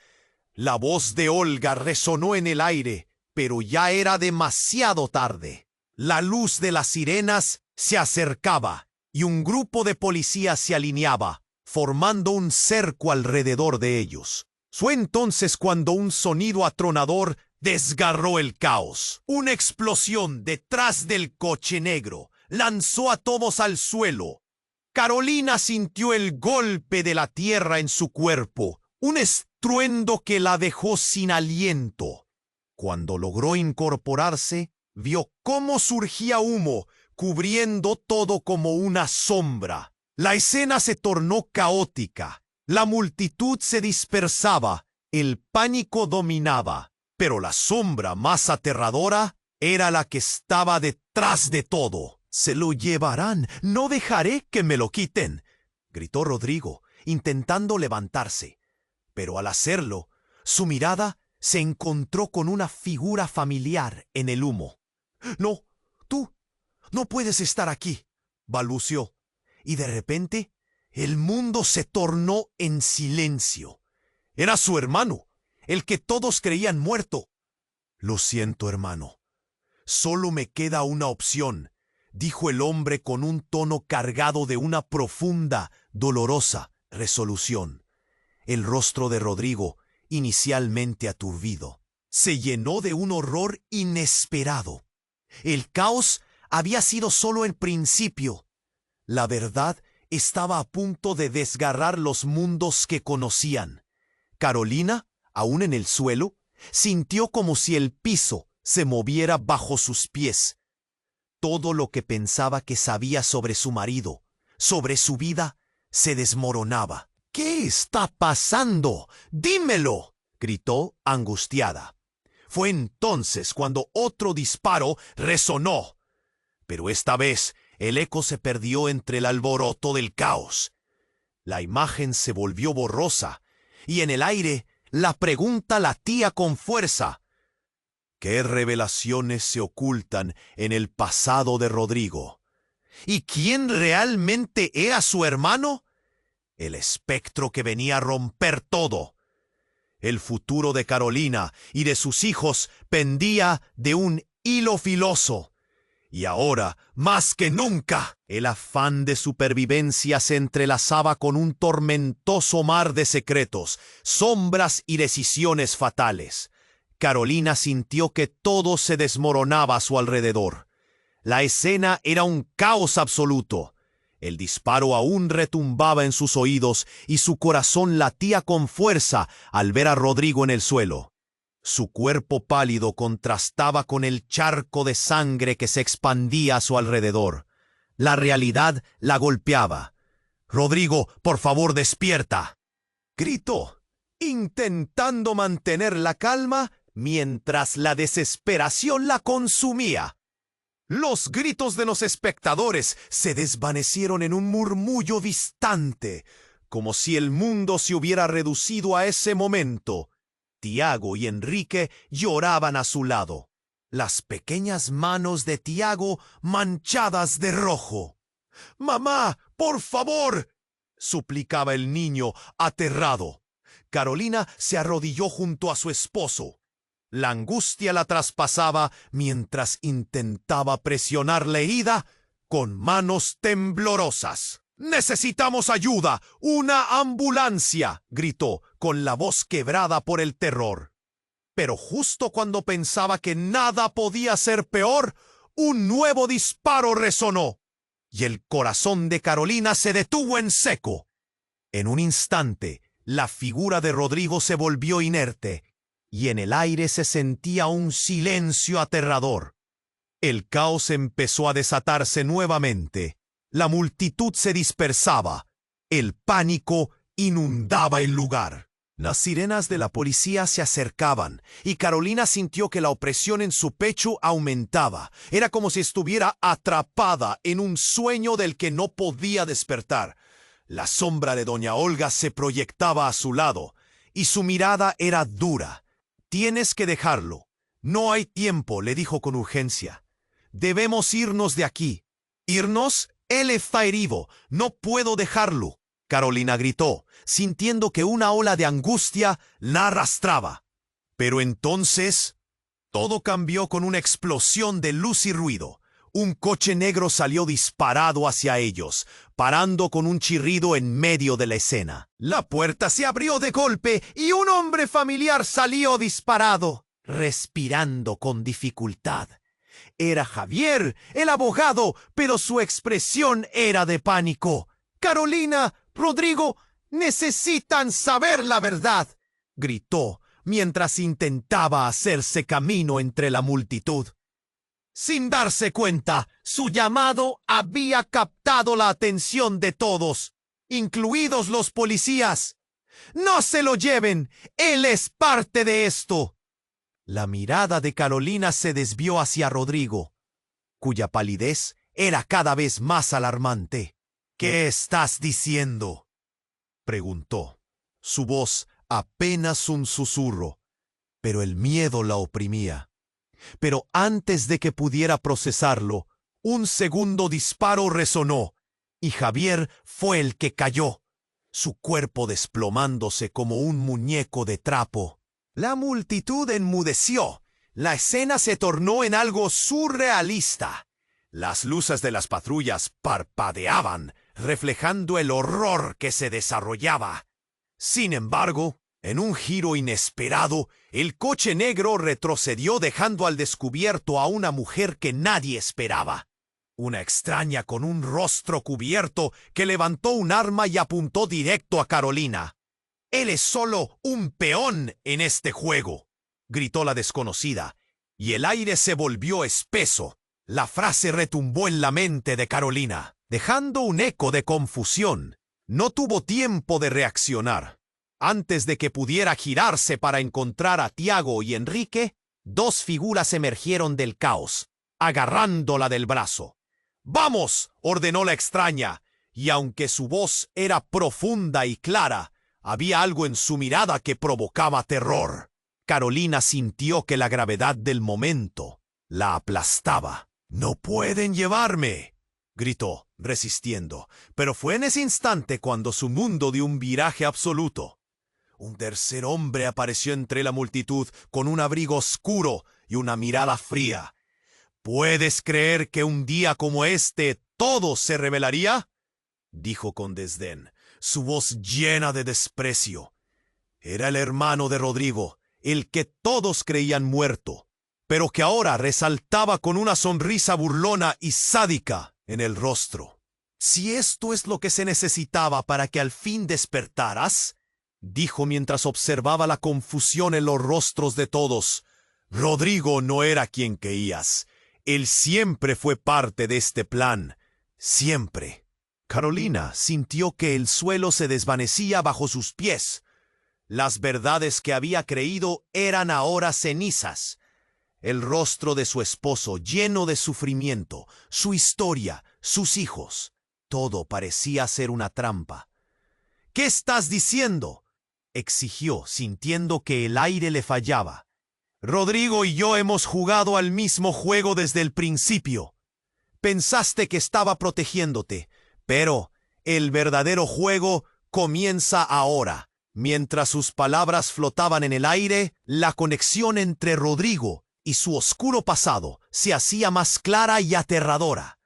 La voz de Olga resonó en el aire, pero ya era demasiado tarde. La luz de las sirenas se acercaba y un grupo de policías se alineaba, formando un cerco alrededor de ellos. Fue entonces cuando un sonido atronador desgarró el caos. Una explosión detrás del coche negro lanzó a todos al suelo. Carolina sintió el golpe de la tierra en su cuerpo, un estruendo que la dejó sin aliento. Cuando logró incorporarse, vio cómo surgía humo, cubriendo todo como una sombra. La escena se tornó caótica. La multitud se dispersaba, el pánico dominaba, pero la sombra más aterradora era la que estaba detrás de todo. «Se lo llevarán, no dejaré que me lo quiten», gritó Rodrigo, intentando levantarse. Pero al hacerlo, su mirada se encontró con una figura familiar en el humo. «No, tú no puedes estar aquí», balbuceó, y de repente el mundo se tornó en silencio. Era su hermano, el que todos creían muerto. «Lo siento, hermano. Solo me queda una opción», dijo el hombre con un tono cargado de una profunda, dolorosa resolución. El rostro de Rodrigo, inicialmente aturdido, se llenó de un horror inesperado. El caos había sido solo el principio. La verdad estaba a punto de desgarrar los mundos que conocían. Carolina, aún en el suelo, sintió como si el piso se moviera bajo sus pies. Todo lo que pensaba que sabía sobre su marido, sobre su vida, se desmoronaba. «¿Qué está pasando? ¡Dímelo!», gritó angustiada. Fue entonces cuando otro disparo resonó. Pero esta vez el eco se perdió entre el alboroto del caos. La imagen se volvió borrosa, y en el aire la pregunta latía con fuerza. ¿Qué revelaciones se ocultan en el pasado de Rodrigo? ¿Y quién realmente era su hermano? El espectro que venía a romper todo. El futuro de Carolina y de sus hijos pendía de un hilo filoso. Y ahora, más que nunca, el afán de supervivencia se entrelazaba con un tormentoso mar de secretos, sombras y decisiones fatales. Carolina sintió que todo se desmoronaba a su alrededor. La escena era un caos absoluto. El disparo aún retumbaba en sus oídos y su corazón latía con fuerza al ver a Rodrigo en el suelo. Su cuerpo pálido contrastaba con el charco de sangre que se expandía a su alrededor. La realidad la golpeaba. «Rodrigo, por favor, despierta», gritó, intentando mantener la calma mientras la desesperación la consumía. Los gritos de los espectadores se desvanecieron en un murmullo distante, como si el mundo se hubiera reducido a ese momento. Tiago y Enrique lloraban a su lado, las pequeñas manos de Tiago manchadas de rojo. «Mamá, por favor», suplicaba el niño aterrado. Carolina se arrodilló junto a su esposo. La angustia la traspasaba mientras intentaba presionar la herida con manos temblorosas. «¡Necesitamos ayuda! ¡Una ambulancia!», gritó, con la voz quebrada por el terror. Pero justo cuando pensaba que nada podía ser peor, un nuevo disparo resonó, y el corazón de Carolina se detuvo en seco. En un instante, la figura de Rodrigo se volvió inerte, y en el aire se sentía un silencio aterrador. El caos empezó a desatarse nuevamente. La multitud se dispersaba. El pánico inundaba el lugar. Las sirenas de la policía se acercaban, y Carolina sintió que la opresión en su pecho aumentaba. Era como si estuviera atrapada en un sueño del que no podía despertar. La sombra de doña Olga se proyectaba a su lado, y su mirada era dura. «Tienes que dejarlo. No hay tiempo», le dijo con urgencia. «Debemos irnos de aquí». «¿Irnos? Él está herido. No puedo dejarlo», Carolina gritó, sintiendo que una ola de angustia la arrastraba. Pero entonces todo cambió con una explosión de luz y ruido. Un coche negro salió disparado hacia ellos, parando con un chirrido en medio de la escena. La puerta se abrió de golpe y un hombre familiar salió disparado, respirando con dificultad. Era Javier, el abogado, pero su expresión era de pánico. «Carolina, Rodrigo, necesitan saber la verdad», gritó, mientras intentaba hacerse camino entre la multitud. Sin darse cuenta, su llamado había captado la atención de todos, incluidos los policías. «¡No se lo lleven! ¡Él es parte de esto!». La mirada de Carolina se desvió hacia Rodrigo, cuya palidez era cada vez más alarmante. «¿Qué estás diciendo?», preguntó. Su voz apenas un susurro, pero el miedo la oprimía. Pero antes de que pudiera procesarlo, un segundo disparo resonó, y Javier fue el que cayó, su cuerpo desplomándose como un muñeco de trapo. La multitud enmudeció. La escena se tornó en algo surrealista. Las luces de las patrullas parpadeaban, reflejando el horror que se desarrollaba. Sin embargo, en un giro inesperado, el coche negro retrocedió dejando al descubierto a una mujer que nadie esperaba. Una extraña con un rostro cubierto que levantó un arma y apuntó directo a Carolina. «Él es solo un peón en este juego», gritó la desconocida, y el aire se volvió espeso. La frase retumbó en la mente de Carolina, dejando un eco de confusión. No tuvo tiempo de reaccionar. Antes de que pudiera girarse para encontrar a Tiago y Enrique, dos figuras emergieron del caos, agarrándola del brazo. «¡Vamos!», ordenó la extraña, y aunque su voz era profunda y clara, había algo en su mirada que provocaba terror. Carolina sintió que la gravedad del momento la aplastaba. «¡No pueden llevarme!», gritó, resistiendo, pero fue en ese instante cuando su mundo dio un viraje absoluto. Un tercer hombre apareció entre la multitud con un abrigo oscuro y una mirada fría. «¿Puedes creer que un día como este todo se revelaría?», dijo con desdén, su voz llena de desprecio. Era el hermano de Rodrigo, el que todos creían muerto, pero que ahora resaltaba con una sonrisa burlona y sádica en el rostro. «Si esto es lo que se necesitaba para que al fin despertaras», dijo mientras observaba la confusión en los rostros de todos, «Rodrigo no era quien creías. Él siempre fue parte de este plan. Siempre». Carolina sintió que el suelo se desvanecía bajo sus pies. Las verdades que había creído eran ahora cenizas. El rostro de su esposo lleno de sufrimiento, su historia, sus hijos, todo parecía ser una trampa. «¿Qué estás diciendo?», exigió, sintiendo que el aire le fallaba. «Rodrigo y yo hemos jugado al mismo juego desde el principio. Pensaste que estaba protegiéndote, pero el verdadero juego comienza ahora. Mientras sus palabras flotaban en el aire, la conexión entre Rodrigo y su oscuro pasado se hacía más clara y aterradora.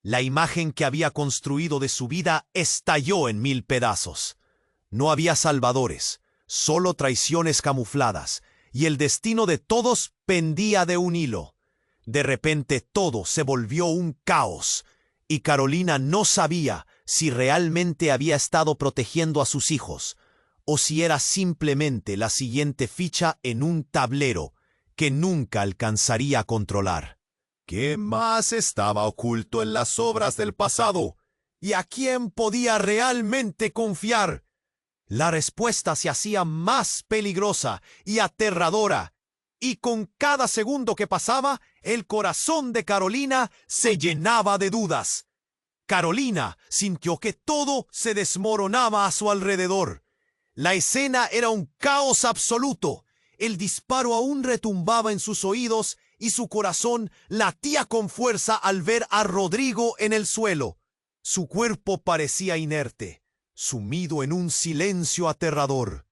La imagen que había construido de su vida estalló en 1000 pedazos. No había salvadores, solo traiciones camufladas, y el destino de todos pendía de un hilo. De repente todo se volvió un caos, y Carolina no sabía si realmente había estado protegiendo a sus hijos, o si era simplemente la siguiente ficha en un tablero que nunca alcanzaría a controlar. ¿Qué más estaba oculto en las obras del pasado? ¿Y a quién podía realmente confiar? La respuesta se hacía más peligrosa y aterradora, y con cada segundo que pasaba, el corazón de Carolina se llenaba de dudas. Carolina sintió que todo se desmoronaba a su alrededor. La escena era un caos absoluto. El disparo aún retumbaba en sus oídos y su corazón latía con fuerza al ver a Rodrigo en el suelo. Su cuerpo parecía inerte, sumido en un silencio aterrador.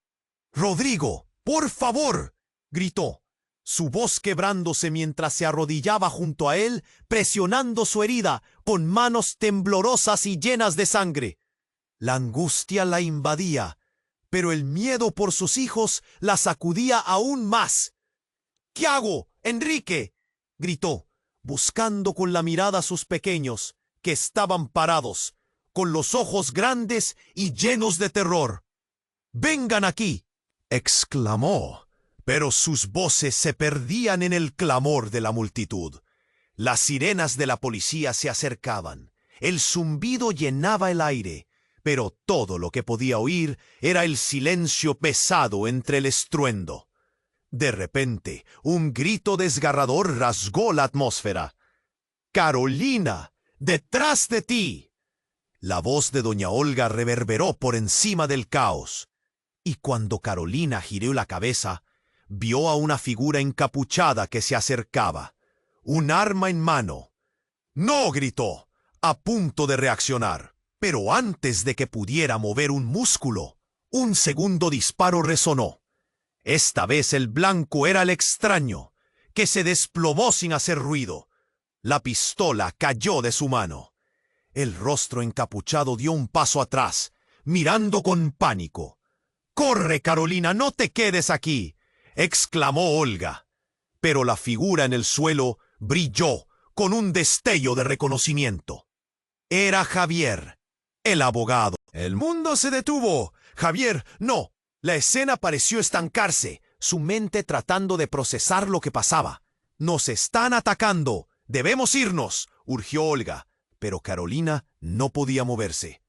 «¡Rodrigo, por favor!», gritó, su voz quebrándose mientras se arrodillaba junto a él, presionando su herida con manos temblorosas y llenas de sangre. La angustia la invadía, pero el miedo por sus hijos la sacudía aún más. «¿Qué hago, Enrique?», gritó, buscando con la mirada a sus pequeños, que estaban parados, con los ojos grandes y llenos de terror. «¡Vengan aquí!», exclamó, pero sus voces se perdían en el clamor de la multitud. Las sirenas de la policía se acercaban. El zumbido llenaba el aire, pero todo lo que podía oír era el silencio pesado entre el estruendo. De repente, un grito desgarrador rasgó la atmósfera. «¡Carolina! ¡Detrás de ti!». La voz de doña Olga reverberó por encima del caos. Y cuando Carolina giró la cabeza, vio a una figura encapuchada que se acercaba, un arma en mano. «¡No!», gritó, a punto de reaccionar. Pero antes de que pudiera mover un músculo, un segundo disparo resonó. Esta vez el blanco era el extraño, que se desplomó sin hacer ruido. La pistola cayó de su mano. El rostro encapuchado dio un paso atrás, mirando con pánico. «¡Corre, Carolina, no te quedes aquí!», exclamó Olga. Pero la figura en el suelo brilló con un destello de reconocimiento. Era Javier, el abogado. El mundo se detuvo. «Javier, no». La escena pareció estancarse, su mente tratando de procesar lo que pasaba. «Nos están atacando. Debemos irnos», urgió Olga, pero Carolina no podía moverse.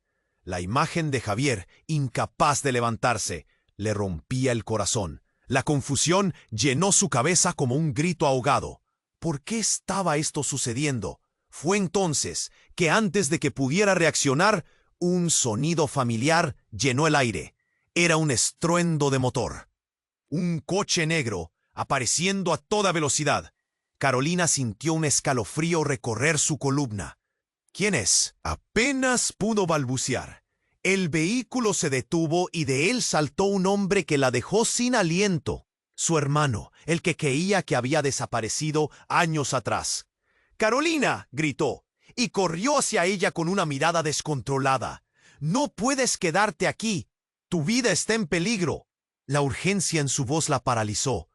La imagen de Javier, incapaz de levantarse, le rompía el corazón. La confusión llenó su cabeza como un grito ahogado. ¿Por qué estaba esto sucediendo? Fue entonces que antes de que pudiera reaccionar, un sonido familiar llenó el aire. Era un estruendo de motor. Un coche negro, apareciendo a toda velocidad. Carolina sintió un escalofrío recorrer su columna. «¿Quién es?», apenas pudo balbucear. El vehículo se detuvo y de él saltó un hombre que la dejó sin aliento. Su hermano, el que creía que había desaparecido años atrás. «¡Carolina!», gritó, y corrió hacia ella con una mirada descontrolada. «No puedes quedarte aquí. Tu vida está en peligro». La urgencia en su voz la paralizó.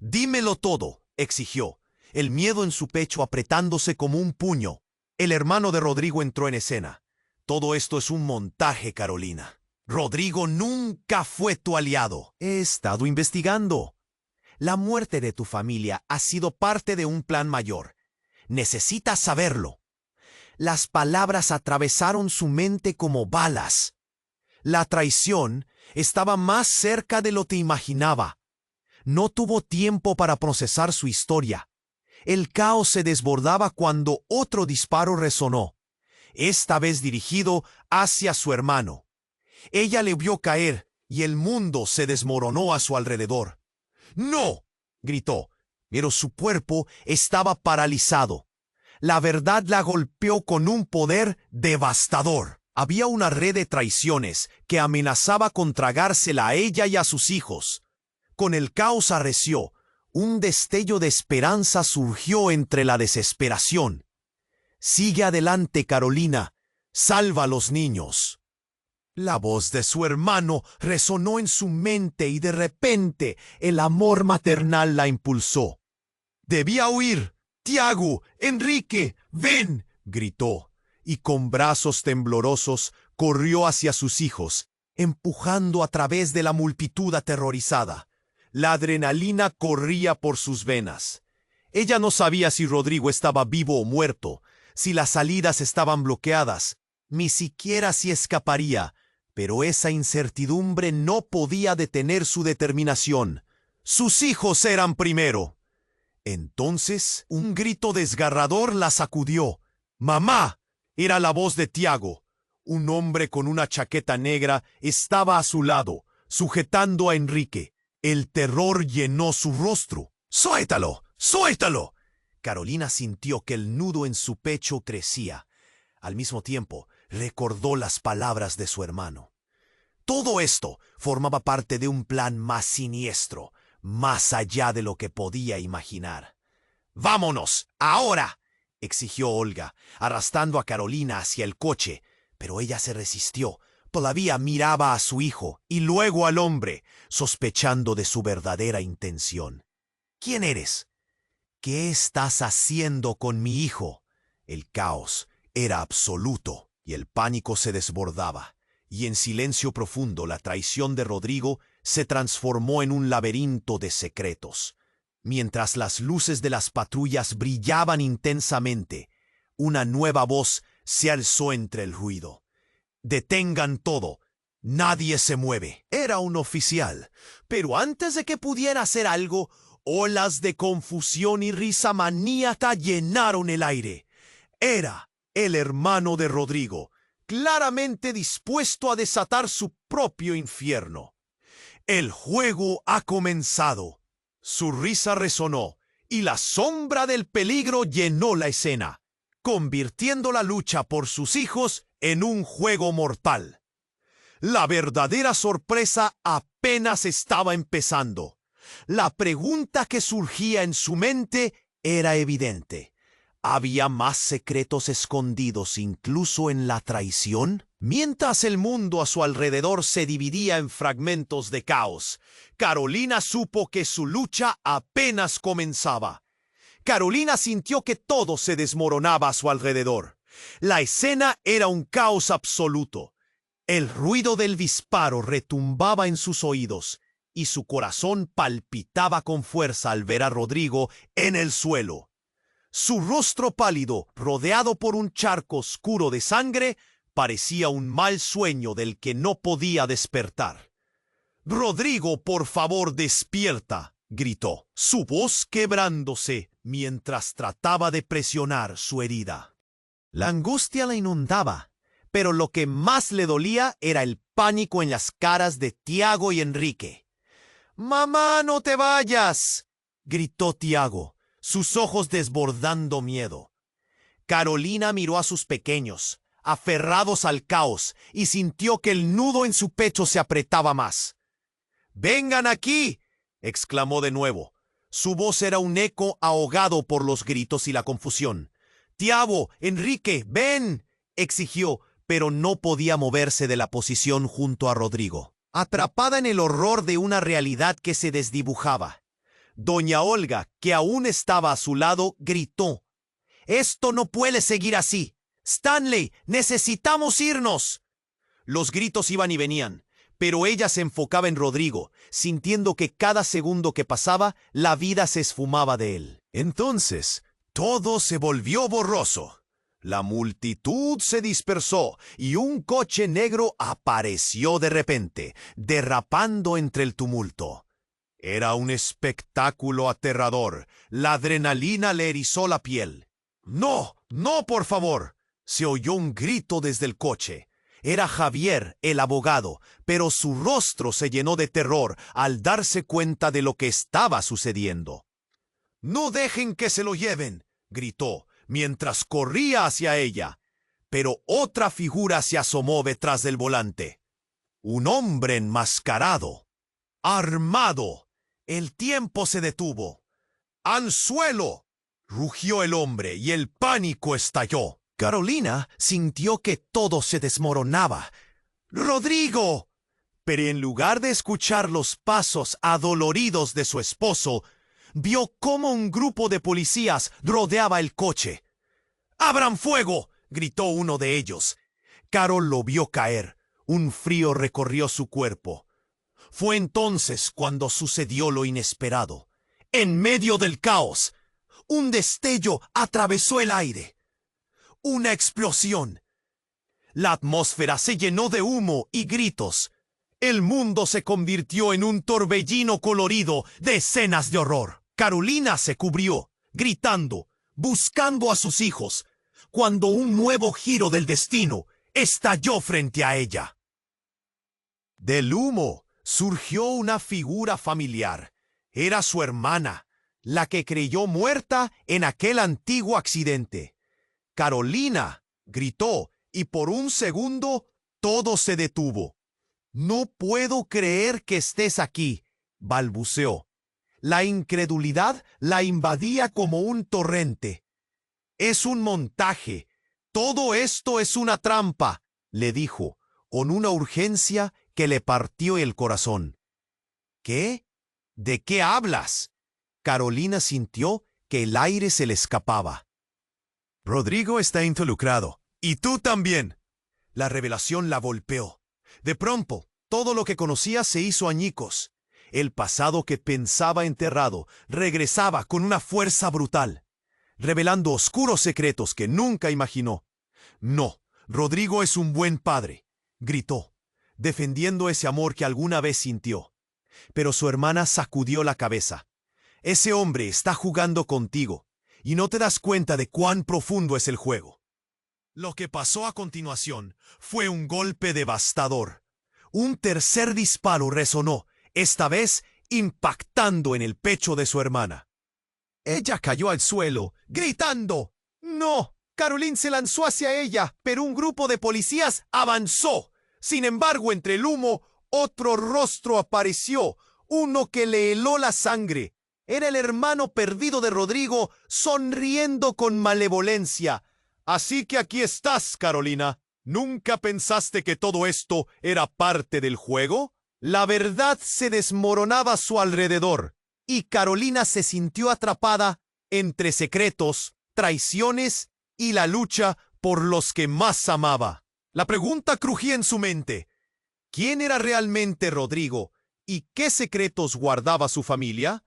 «Dímelo todo», exigió, el miedo en su pecho apretándose como un puño. El hermano de Rodrigo entró en escena. «Todo esto es un montaje, Carolina. Rodrigo nunca fue tu aliado. He estado investigando. La muerte de tu familia ha sido parte de un plan mayor. Necesitas saberlo». Las palabras atravesaron su mente como balas. La traición estaba más cerca de lo que imaginaba. No tuvo tiempo para procesar su historia. El caos se desbordaba cuando otro disparo resonó, esta vez dirigido hacia su hermano. Ella le vio caer y el mundo se desmoronó a su alrededor. «¡No!», gritó, pero su cuerpo estaba paralizado. La verdad la golpeó con un poder devastador. Había una red de traiciones que amenazaba con tragársela a ella y a sus hijos. Con el caos arreció, un destello de esperanza surgió entre la desesperación. «Sigue adelante, Carolina. Salva a los niños». La voz de su hermano resonó en su mente y de repente el amor maternal la impulsó. «Debía huir. Tiago, Enrique, ven», gritó, y con brazos temblorosos corrió hacia sus hijos, empujando a través de la multitud aterrorizada. La adrenalina corría por sus venas. Ella no sabía si Rodrigo estaba vivo o muerto, si las salidas estaban bloqueadas, ni siquiera si escaparía, pero esa incertidumbre no podía detener su determinación. Sus hijos eran primero. Entonces, un grito desgarrador la sacudió. «¡Mamá!» Era la voz de Tiago. Un hombre con una chaqueta negra estaba a su lado, sujetando a Enrique. El terror llenó su rostro. «¡Suéltalo! ¡Suéltalo!» Carolina sintió que el nudo en su pecho crecía. Al mismo tiempo, recordó las palabras de su hermano. Todo esto formaba parte de un plan más siniestro, más allá de lo que podía imaginar. «¡Vámonos! ¡Ahora!», exigió Olga, arrastrando a Carolina hacia el coche, pero ella se resistió. Todavía miraba a su hijo y luego al hombre, sospechando de su verdadera intención. «¿Quién eres? ¿Qué estás haciendo con mi hijo?». El caos era absoluto y el pánico se desbordaba, y en silencio profundo la traición de Rodrigo se transformó en un laberinto de secretos. Mientras las luces de las patrullas brillaban intensamente, una nueva voz se alzó entre el ruido. «Detengan todo. Nadie se mueve». Era un oficial, pero antes de que pudiera hacer algo, olas de confusión y risa maníaca llenaron el aire. Era el hermano de Rodrigo, claramente dispuesto a desatar su propio infierno. «El juego ha comenzado». Su risa resonó, y la sombra del peligro llenó la escena, convirtiendo la lucha por sus hijos en un juego mortal. La verdadera sorpresa apenas estaba empezando. La pregunta que surgía en su mente era evidente. ¿Había más secretos escondidos incluso en la traición? Mientras el mundo a su alrededor se dividía en fragmentos de caos, Carolina supo que su lucha apenas comenzaba. Carolina sintió que todo se desmoronaba a su alrededor. La escena era un caos absoluto. El ruido del disparo retumbaba en sus oídos y su corazón palpitaba con fuerza al ver a Rodrigo en el suelo. Su rostro pálido, rodeado por un charco oscuro de sangre, parecía un mal sueño del que no podía despertar. «Rodrigo, por favor, despierta», gritó, su voz quebrándose mientras trataba de presionar su herida. La angustia la inundaba, pero lo que más le dolía era el pánico en las caras de Tiago y Enrique. «¡Mamá, no te vayas!», gritó Tiago, sus ojos desbordando miedo. Carolina miró a sus pequeños, aferrados al caos, y sintió que el nudo en su pecho se apretaba más. «¡Vengan aquí!», exclamó de nuevo. Su voz era un eco ahogado por los gritos y la confusión. «Tiago, Enrique, ven», exigió, pero no podía moverse de la posición junto a Rodrigo, atrapada en el horror de una realidad que se desdibujaba. Doña Olga, que aún estaba a su lado, gritó: «¡Esto no puede seguir así! ¡Stanley, necesitamos irnos!». Los gritos iban y venían, pero ella se enfocaba en Rodrigo, sintiendo que cada segundo que pasaba, la vida se esfumaba de él. Entonces, todo se volvió borroso. La multitud se dispersó y un coche negro apareció de repente, derrapando entre el tumulto. Era un espectáculo aterrador. La adrenalina le erizó la piel. «¡No! ¡No, por favor!», se oyó un grito desde el coche. Era Javier, el abogado, pero su rostro se llenó de terror al darse cuenta de lo que estaba sucediendo. «¡No dejen que se lo lleven!», gritó, mientras corría hacia ella. pero otra figura se asomó detrás del volante. Un hombre enmascarado, armado. El tiempo se detuvo. ¡Anzuelo!, rugió el hombre y el pánico estalló. Carolina sintió que todo se desmoronaba. ¡Rodrigo! Pero en lugar de escuchar los pasos adoloridos de su esposo, vio cómo un grupo de policías rodeaba el coche. ¡Abran fuego!, gritó uno de ellos. Carol lo vio caer. Un frío recorrió su cuerpo. Fue entonces cuando sucedió lo inesperado. En medio del caos, un destello atravesó el aire. Una explosión. La atmósfera se llenó de humo y gritos. El mundo se convirtió en un torbellino colorido de escenas de horror. Carolina se cubrió, gritando, buscando a sus hijos, cuando un nuevo giro del destino estalló frente a ella. Del humo surgió una figura familiar. Era su hermana, la que creyó muerta en aquel antiguo accidente. Carolina gritó y por un segundo todo se detuvo. «No puedo creer que estés aquí», balbuceó. La incredulidad la invadía como un torrente. «Es un montaje. Todo esto es una trampa», le dijo, con una urgencia que le partió el corazón. «¿Qué? ¿De qué hablas?». Carolina sintió que el aire se le escapaba. «Rodrigo está involucrado. Y tú también». La revelación la golpeó. De pronto, todo lo que conocía se hizo añicos. El pasado que pensaba enterrado regresaba con una fuerza brutal, revelando oscuros secretos que nunca imaginó. «No, Rodrigo es un buen padre», gritó, defendiendo ese amor que alguna vez sintió. Pero su hermana sacudió la cabeza. «Ese hombre está jugando contigo, y no te das cuenta de cuán profundo es el juego». Lo que pasó a continuación fue un golpe devastador. Un tercer disparo resonó, esta vez impactando en el pecho de su hermana. Ella cayó al suelo, gritando. «¡No!». Caroline se lanzó hacia ella, pero un grupo de policías avanzó. Sin embargo, entre el humo, otro rostro apareció, uno que le heló la sangre. Era el hermano perdido de Rodrigo, sonriendo con malevolencia. «Así que aquí estás, Carolina. ¿Nunca pensaste que todo esto era parte del juego?». La verdad se desmoronaba a su alrededor, y Carolina se sintió atrapada entre secretos, traiciones y la lucha por los que más amaba. La pregunta crujía en su mente. ¿Quién era realmente Rodrigo y qué secretos guardaba su familia?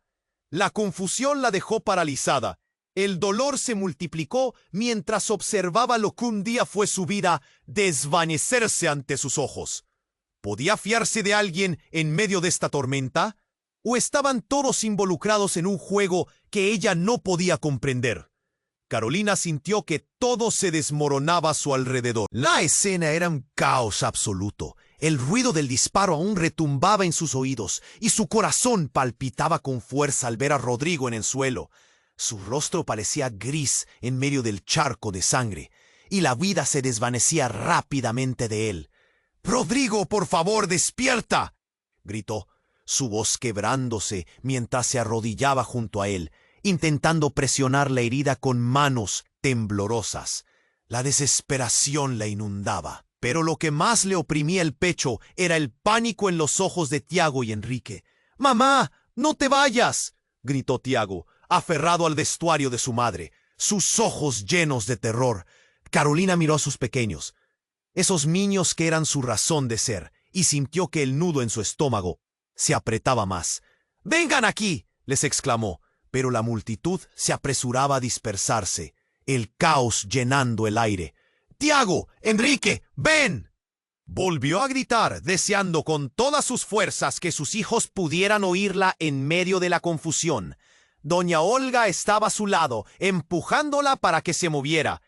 La confusión la dejó paralizada. El dolor se multiplicó mientras observaba lo que un día fue su vida desvanecerse ante sus ojos. ¿Podía fiarse de alguien en medio de esta tormenta? ¿O estaban todos involucrados en un juego que ella no podía comprender? Carolina sintió que todo se desmoronaba a su alrededor. La escena era un caos absoluto. El ruido del disparo aún retumbaba en sus oídos y su corazón palpitaba con fuerza al ver a Rodrigo en el suelo. Su rostro parecía gris en medio del charco de sangre, y la vida se desvanecía rápidamente de él. «Rodrigo, por favor, despierta», gritó, su voz quebrándose mientras se arrodillaba junto a él, intentando presionar la herida con manos temblorosas. La desesperación la inundaba, pero lo que más le oprimía el pecho era el pánico en los ojos de Tiago y Enrique. «¡Mamá, no te vayas!», gritó Tiago, aferrado al vestuario de su madre, sus ojos llenos de terror. Carolina miró a sus pequeños, esos niños que eran su razón de ser, y sintió que el nudo en su estómago se apretaba más. «¡Vengan aquí!», les exclamó, pero la multitud se apresuraba a dispersarse, el caos llenando el aire. «¡Tiago! ¡Enrique! ¡Ven!». Volvió a gritar, deseando con todas sus fuerzas que sus hijos pudieran oírla en medio de la confusión. Doña Olga estaba a su lado, empujándola para que se moviera.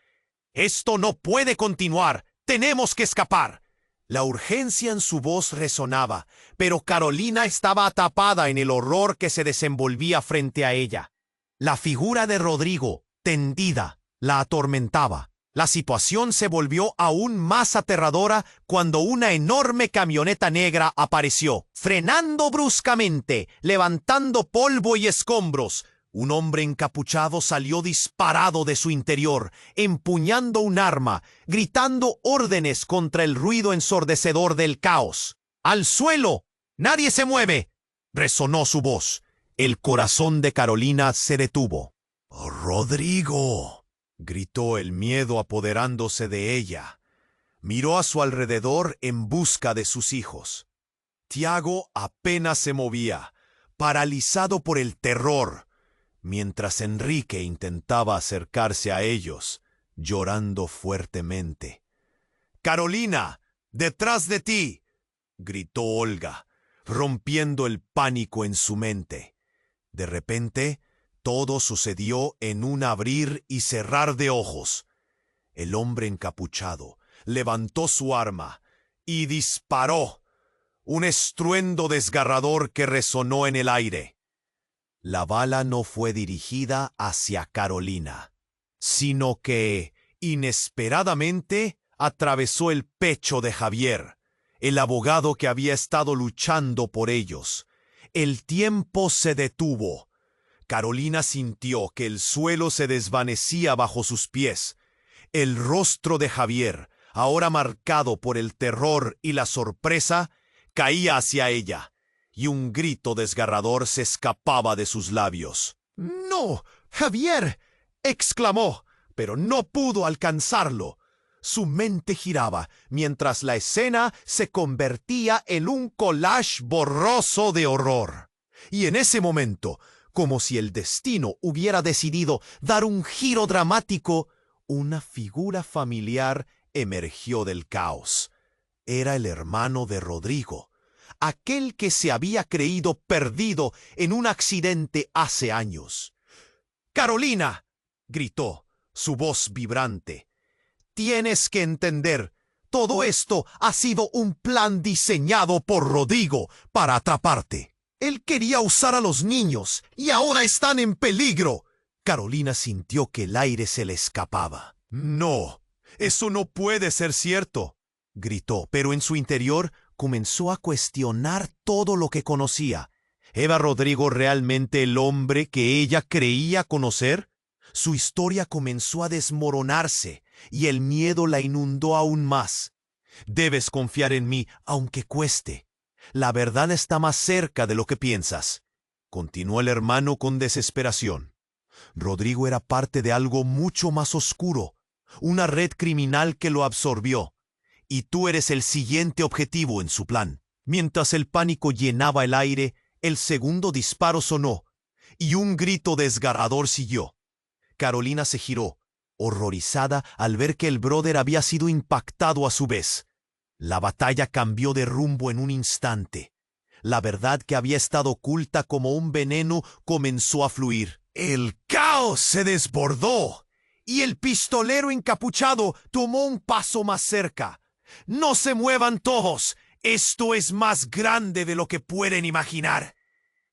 «Esto no puede continuar. Tenemos que escapar». La urgencia en su voz resonaba, pero Carolina estaba atrapada en el horror que se desenvolvía frente a ella. La figura de Rodrigo, tendida, la atormentaba. La situación se volvió aún más aterradora cuando una enorme camioneta negra apareció, frenando bruscamente, levantando polvo y escombros. Un hombre encapuchado salió disparado de su interior, empuñando un arma, gritando órdenes contra el ruido ensordecedor del caos. ¡Al suelo! ¡Nadie se mueve!, resonó su voz. El corazón de Carolina se detuvo. «Rodrigo», gritó, el miedo apoderándose de ella. Miró a su alrededor en busca de sus hijos. Tiago apenas se movía, paralizado por el terror, mientras Enrique intentaba acercarse a ellos, llorando fuertemente. «Carolina, detrás de ti», gritó Olga, rompiendo el pánico en su mente. De repente, todo sucedió en un abrir y cerrar de ojos. El hombre encapuchado levantó su arma y disparó. Un estruendo desgarrador que resonó en el aire. La bala no fue dirigida hacia Carolina, sino que, inesperadamente, atravesó el pecho de Javier, el abogado que había estado luchando por ellos. El tiempo se detuvo. Carolina sintió que el suelo se desvanecía bajo sus pies. El rostro de Javier, ahora marcado por el terror y la sorpresa, caía hacia ella, y un grito desgarrador se escapaba de sus labios. «¡No, Javier!», exclamó, pero no pudo alcanzarlo. Su mente giraba, mientras la escena se convertía en un collage borroso de horror. Y en ese momento, como si el destino hubiera decidido dar un giro dramático, una figura familiar emergió del caos. Era el hermano de Rodrigo, aquel que se había creído perdido en un accidente hace años. «¡Carolina!», gritó, su voz vibrante. «Tienes que entender, todo esto ha sido un plan diseñado por Rodrigo para atraparte. Él quería usar a los niños y ahora están en peligro». Carolina sintió que el aire se le escapaba. «No, eso no puede ser cierto», gritó, pero en su interior comenzó a cuestionar todo lo que conocía. ¿Era Rodrigo realmente el hombre que ella creía conocer? Su historia comenzó a desmoronarse y el miedo la inundó aún más. «Debes confiar en mí, aunque cueste. La verdad está más cerca de lo que piensas», continuó el hermano con desesperación. Rodrigo era parte de algo mucho más oscuro, una red criminal que lo absorbió, y tú eres el siguiente objetivo en su plan. Mientras el pánico llenaba el aire, el segundo disparo sonó, y un grito desgarrador siguió. Carolina se giró, horrorizada al ver que el brother había sido impactado a su vez. La batalla cambió de rumbo en un instante. La verdad que había estado oculta como un veneno comenzó a fluir. El caos se desbordó, y el pistolero encapuchado tomó un paso más cerca. «No se muevan todos. Esto es más grande de lo que pueden imaginar.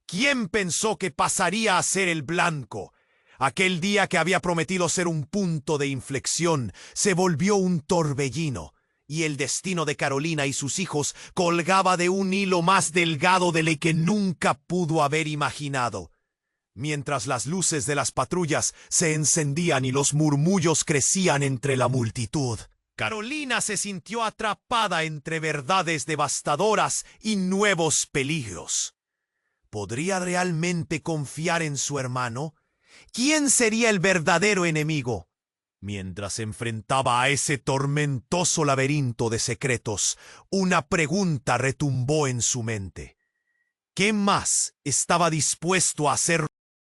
¿Quién pensó que pasaría a ser el blanco? Aquel día que había prometido ser un punto de inflexión se volvió un torbellino, y el destino de Carolina y sus hijos colgaba de un hilo más delgado del que nunca pudo haber imaginado». Mientras las luces de las patrullas se encendían y los murmullos crecían entre la multitud, Carolina se sintió atrapada entre verdades devastadoras y nuevos peligros. ¿Podría realmente confiar en su hermano? ¿Quién sería el verdadero enemigo? Mientras enfrentaba a ese tormentoso laberinto de secretos, una pregunta retumbó en su mente. ¿Qué más estaba dispuesto a hacer